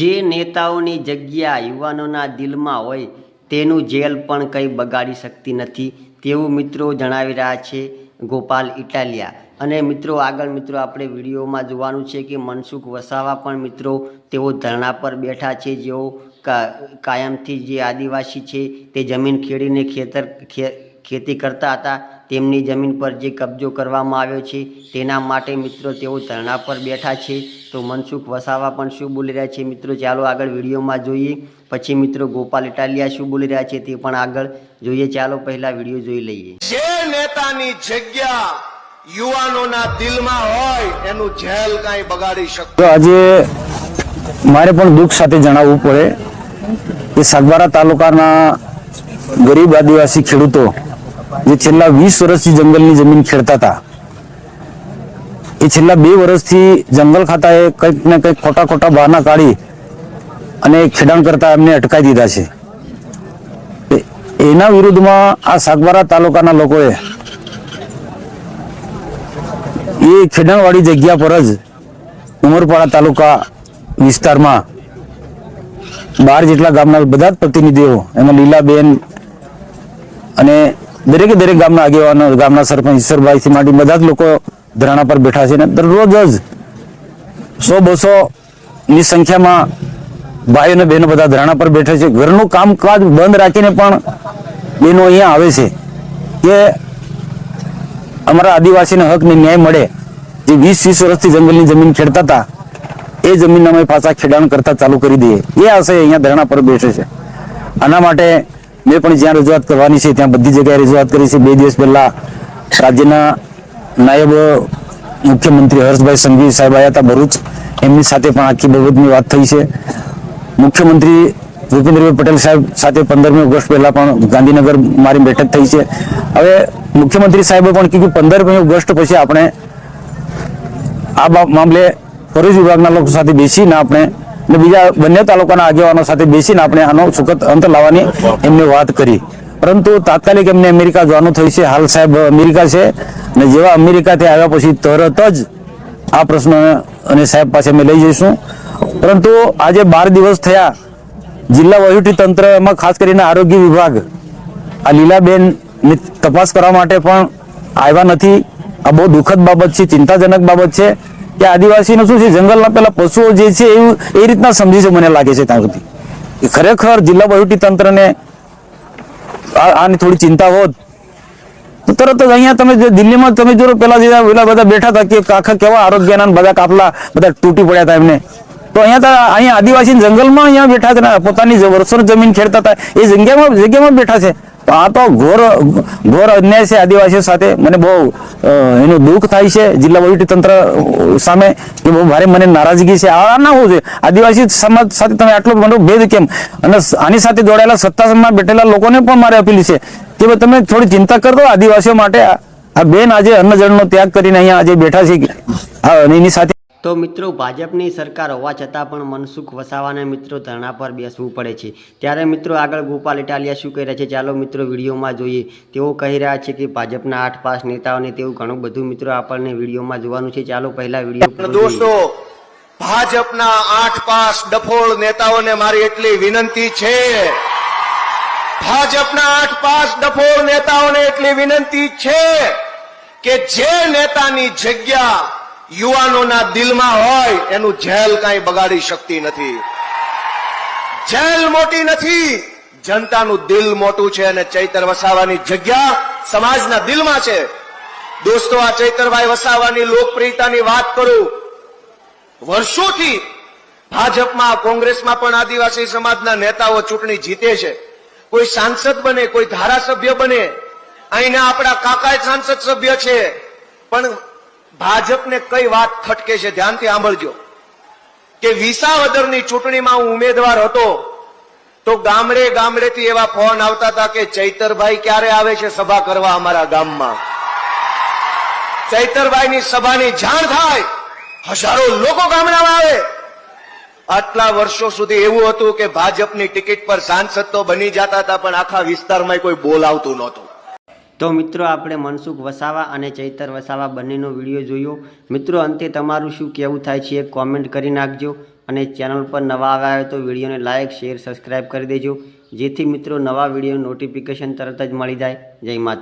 જે નેતાઓની જગ્યા યુવાનોના દિલમાં હોય તેનું જેલ પણ કંઈ બગાડી શકતી નથી તેવું મિત્રો જણાવી રહ્યા છે ગોપાલ ઇટાલિયા। અને મિત્રો આગળ મિત્રો આપણે વિડીયોમાં જોવાનું છે કે મનસુખ વસાવા પણ મિત્રો તેઓ ધરણા પર બેઠા છે। જેઓ કાયમથી જે આદિવાસી છે તે જમીન ખેડીને ખેતી કરતા હતા, તેમની જમીન પર જે કબજો કરવામાં આવ્યો છે તેના માટે મિત્રો તેઓ ધરણા પર બેઠા છે। તો મનસુખ વસાવા પણ શું બોલી રહ્યા છે મિત્રો ચાલો આગળ વિડીયોમાં જોઈએ, પછી મિત્રો ગોપાલ ઇટાલિયા શું બોલી રહ્યા છે તે પણ આગળ જોઈએ। ચાલો પહેલા વિડીયો જોઈ લઈએ। જે નેતાની જગ્યા યુવાનોના દિલમાં હોય એનું જેલ કાંઈ બગાડી શકે। તો આજે મારે પણ દુઃખ સાથે જણાવવું પડે કે સાગબારા તાલુકાના ગરીબ આદિવાસી ખેડૂતો જે છેલ્લા 20 વર્ષથી જંગલની જમીન ખેડતા હતા, એ છેલ્લા 2 વર્ષથી જંગલ ખાતાએ કંઈક ને કંઈક ખોટા બહાના કાઢી અને ખેડાણ કરતા એમને અટકાવી દીધા છે। એના વિરુદ્ધમાં આ સાગબારા તાલુકાના લોકોએ એ ખેડાણવાળી જગ્યા પર જ ઉમરપાડા તાલુકા વિસ્તારમાં 12 જેટલા ગામના બધા જ પ્રતિનિધિઓ, એમાં લીલાબેન અને દરેક ગામના આગેવાનો, ગામના સરપંચ ઈશ્વરભાઈથી માંડી બધા જ લોકો ધરણા પર બેઠા છે। અને દરરોજ જ 100-200 ની સંખ્યામાં ભાઈઓ અને બહેનો બધા ધરણા પર બેઠા છે। ઘરનું કામકાજ બંધ રાખીને પણ બહેનો અહીંયા આવે છે કે અમારા આદિવાસીને હકને ન્યાય મળે। જે 20 વર્ષથી જંગલની જમીન ખેડતા હતા એ જમીન અમે પાછા ખેડાણ કરતા ચાલુ કરી દઈએ, એ આશય અહીંયા ધરણા પર બેઠે છે। આના માટે મેં પણ જ્યાં રજૂઆત કરવાની છે ત્યાં બધી જગ્યાએ રજૂઆત કરી છે। 2 દિવસ પહેલા રાજ્યના નાયબ મુખ્યમંત્રી હર્ષભાઈ સંઘવી સાહેબ આવ્યા હતા ભરૂચ, એમની સાથે પણ આખી બાબતની વાત થઈ છે। મુખ્યમંત્રી ભૂપેન્દ્રભાઈ પટેલ સાહેબ સાથે 15મી ઓગસ્ટ પહેલા પણ ગાંધીનગર મારી બેઠક થઈ છે। હવે મુખ્યમંત્રી સાહેબે પણ કીધું 15મી ઓગસ્ટ પછી આપણે આ મામલે ફોરેસ્ટ વિભાગના લોકો સાથે બેસીને આપણે અને બીજા બંને તાલુકાના આગેવાનો સાથે બેસીને આપણે આનો સુખદ અંત લાવવાની એમને વાત કરી, પરંતુ તાત્કાલિક એમને અમેરિકા જવાનું થયું છે। હાલ સાહેબ અમેરિકા છે અને જેવા અમેરિકાથી આવ્યા પછી તરત જ આ પ્રશ્ન અને સાહેબ પાસે અમે લઈ જઈશું। પરંતુ આજે 12 દિવસ થયા, જિલ્લા વહીવટી તંત્ર એમાં ખાસ કરીને આરોગ્ય વિભાગ આ લીલાબેન તપાસ કરવા માટે પણ આવ્યા નથી। આ બહુ દુઃખદ બાબત છે, ચિંતાજનક બાબત છે કે આદિવાસીનું શું છે, જંગલના પેલા પશુઓ જે છે એ રીતના સમજી છે, મને લાગે છે ત્યાં સુધી ખરેખર જિલ્લા વહીવટી તંત્રને આની થોડી ચિંતા હોત તો તરત જ અહીંયા તમે દિલ્હીમાં તમે જો પેલા બધા બેઠા હતા કે આખા કેવા આરોગ્યના બધા કાફલા બધા તૂટી પડ્યા હતા એમને, તો અહીંયા આદિવાસી જંગલમાં અહીંયા બેઠા છે, પોતાની વર્ષોની જમીન ખેડતા હતા એ જગ્યામાં બેઠા છે। તો આ તો ઘોર અન્યાય છે આદિવાસીઓ સાથે। મને બહુ એનું દુઃખ થાય છે જિલ્લા વહીવટી તંત્ર સામે કે બહુ ભારે મને નારાજગી છે। આ ના હોવું જોઈએ, આદિવાસી સમાજ સાથે તમે આટલો મોટો ભેદ કેમ? અને આની સાથે જોડાયેલા સત્તામાં બેઠેલા લોકોને પણ મારે અપીલ છે કે તમે થોડી ચિંતા કરજો આદિવાસીઓ માટે। આ બેન આજે અન્નજળનો ત્યાગ કરીને અહીંયા આજે બેઠા છે એની સાથે। તો મિત્રો ભાજપની સરકાર હોવા છતાં પણ મનસુખ વસાવાને મિત્રો ધરણા પર બેસવું પડે છે। ત્યારે મિત્રો આગળ ગોપાલ ઇટાલિયા શું કહી રહ્યા છે ચાલો મિત્રો વિડીયોમાં જોઈએ। તેઓ કહી રહ્યા છે કે ભાજપના 8 પાસ નેતાઓને તેવું ઘણું બધું મિત્રો આપણને વિડીયોમાં જોવાનું છે। ચાલો પહેલા વિડીયો દોસ્તો, ભાજપના 8 પાસ ડફોળ નેતાઓને મારી એટલી વિનંતી છે, ભાજપના 8 પાસ ડફોળ નેતાઓને એટલી વિનંતી છે કે જે નેતાની જગ્યા યુવાનોના દિલમાં હોય એનું જેલ કાંઈ બગાડી શકતી નથી। જેલ મોટી નથી, જનતાનું દિલ મોટું છે અને ચૈતર વસાવાની જગ્યા સમાજના દિલમાં છે। દોસ્તો, આ ચૈતરભાઈ વસાવાની લોકપ્રિયતાની વાત કરું, વર્ષોથી ભાજપમાં કોંગ્રેસમાં પણ આદિવાસી સમાજના નેતાઓ ચૂંટણી જીતે છે, કોઈ સાંસદ બને, કોઈ ધારાસભ્ય બને, અહીંના આપણા કાકા સાંસદ સભ્ય છે, પણ ભાજપને કઈ વાત ખટકે છે ધ્યાનથી સાંભળજો કે વિસાવદરની ચૂંટણીમાં હું ઉમેદવાર હતો તો ગામડેથી એવા ફોન આવતા હતા કે ચૈતરભાઈ ક્યારે આવે છે સભા કરવા અમારા ગામમાં। ચૈતરભાઈની સભાની જાણ થાય, હજારો લોકો ગામડામાં આવે। આટલા વર્ષો સુધી એવું હતું કે ભાજપની ટિકિટ પર સાંસદ તો બની જતા હતા પણ આખા વિસ્તારમાં કોઈ બોલાવતું નહોતું। તો મિત્રો આપણે મનસુખ વસાવા અને ચૈતર વસાવા બંનેનો વિડીયો જોયો। મિત્રો અંતે તમારું શું કહેવું થાય છે એક કોમેન્ટ કરી નાખજો। અને ચેનલ પર નવા આવ્યા હોય તો વિડીયોને લાઇક શેર સબસ્ક્રાઈબ કરી દેજો, જેથી મિત્રો નવા વિડીયોનું નોટિફિકેશન તરત જ મળી જાય. જય માતા.